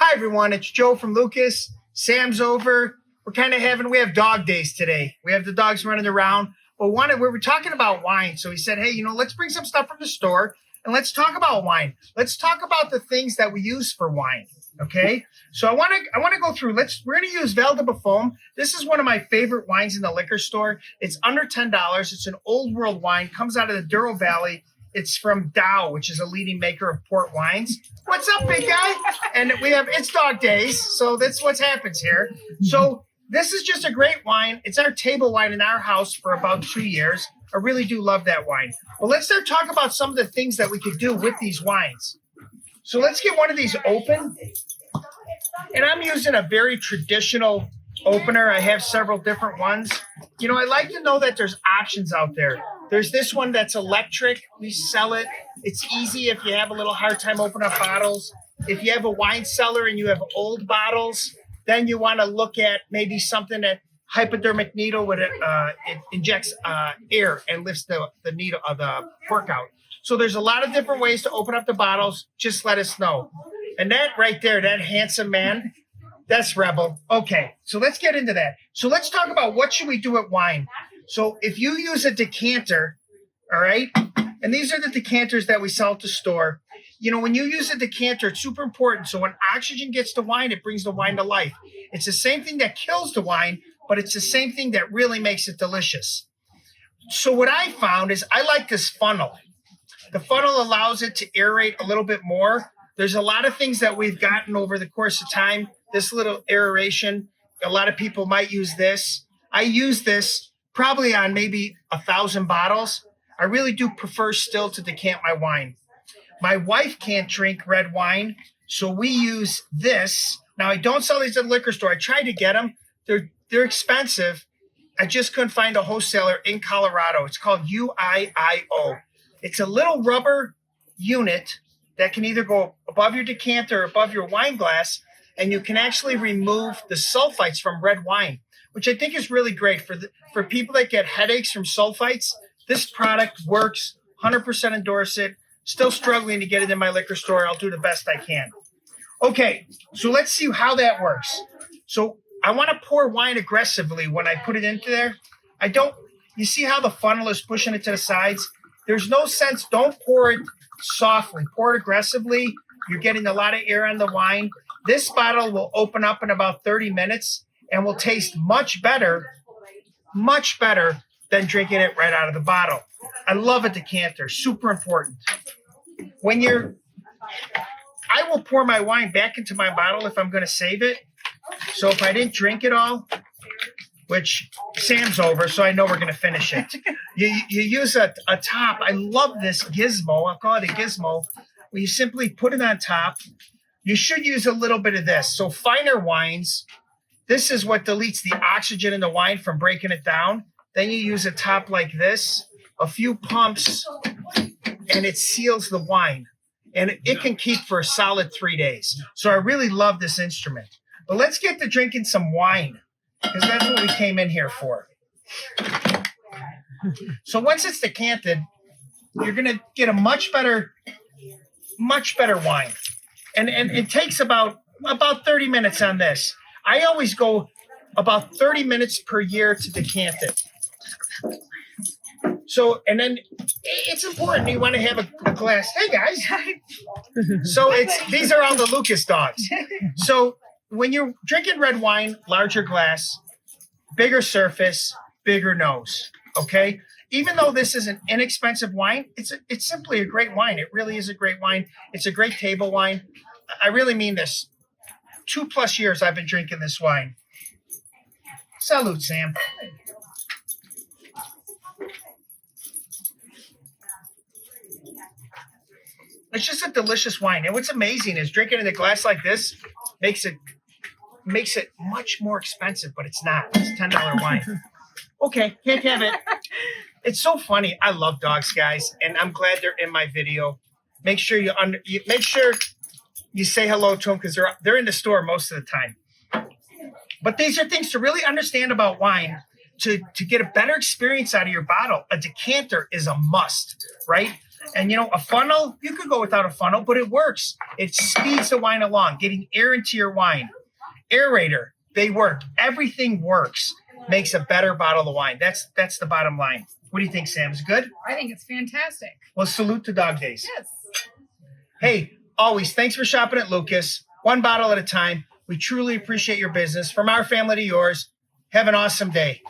Hi, everyone. It's Joe from Lucas. Sam's over. We have dog days today. We have the dogs running around. But we were talking about wine. So he said, hey, let's bring some stuff from the store and let's talk about wine. Let's talk about the things that we use for wine. Okay. So I want to go through. We're going to use Val de Buffon. This is one of my favorite wines in the liquor store. It's under $10. It's an old world wine. Comes out of the Douro Valley. It's from Dow, which is a leading maker of port wines. What's up, big guy? And it's dog days, so that's what happens here. So this is just a great wine. It's our table wine in our house for about 2 years. I really do love that wine. Well, let's start talking about some of the things that we could do with these wines. So let's get one of these open. And I'm using a very traditional opener. I have several different ones. I like to know that there's options out there. There's this one that's electric. We sell it. It's easy if you have a little hard time opening up bottles. If you have a wine cellar and you have old bottles, then you want to look at maybe something that hypodermic needle it injects air and lifts the needle of the cork out. So there's a lot of different ways to open up the bottles. Just let us know. And that right there, that handsome man, that's Rebel. Okay, so let's get into that. So let's talk about what should we do with wine. So if you use a decanter, all right, and these are the decanters that we sell at the store. When you use a decanter, it's super important. So when oxygen gets to wine, it brings the wine to life. It's the same thing that kills the wine, but it's the same thing that really makes it delicious. So what I found is I like this funnel. The funnel allows it to aerate a little bit more. There's a lot of things that we've gotten over the course of time. This little aeration, a lot of people might use this. I use this probably on maybe 1,000 bottles. I really do prefer still to decant my wine. My wife can't drink red wine, so we use this. Now, I don't sell these at the liquor store. I tried to get them. They're expensive. I just couldn't find a wholesaler in Colorado. It's called UIIO. It's a little rubber unit that can either go above your decanter or above your wine glass, and you can actually remove the sulphites from red wine, which I think is really great for people that get headaches from sulphites. This product works, 100% endorse it. Still struggling to get it in my liquor store. I'll do the best I can. Okay, so let's see how that works. So I want to pour wine aggressively when I put it into there. You see how the funnel is pushing it to the sides? There's no sense, don't pour it softly, pour it aggressively. You're getting a lot of air on the wine. This bottle will open up in about 30 minutes and will taste much better than drinking it right out of the bottle. I love a decanter, super important. I will pour my wine back into my bottle if I'm going to save it. So if I didn't drink it all, which Sam's over, so I know we're going to finish it. You use a top. I love this gizmo. I'll call it a gizmo. Where you simply put it on top. You should use a little bit of this. So finer wines, this is what deletes the oxygen in the wine from breaking it down. Then you use a top like this, a few pumps, and it seals the wine. And it can keep for a solid 3 days. So I really love this instrument. But let's get to drinking some wine, because that's what we came in here for. So once it's decanted, you're going to get a much better wine. And it takes about 30 minutes on this. I always go about 30 minutes per year to decant it. So, and then it's important. You want to have a glass. Hey, guys. So these are all the Lucas dogs. So when you're drinking red wine, larger glass, bigger surface, bigger nose, okay? Even though this is an inexpensive wine, it's simply a great wine. It really is a great wine. It's a great table wine. I really mean this. 2+ years I've been drinking this wine. Salute, Sam. It's just a delicious wine. And what's amazing is drinking in a glass like this makes it much more expensive, but it's not. It's $10 wine. Okay, can't have it. It's so funny. I love dogs, guys, and I'm glad they're in my video. Make sure you say hello to them, because they're in the store most of the time. But these are things to really understand about wine to get a better experience out of your bottle. A decanter is a must, right? And a funnel, you could go without a funnel, but it works. It speeds the wine along, getting air into your wine. Aerator, they work. Everything works. Makes a better bottle of wine. That's the bottom line. What do you think, Sam? Is it good? I think it's fantastic. Well, salute to Dog Days. Yes. Hey, always, thanks for shopping at Lucas. One bottle at a time. We truly appreciate your business. From our family to yours, have an awesome day.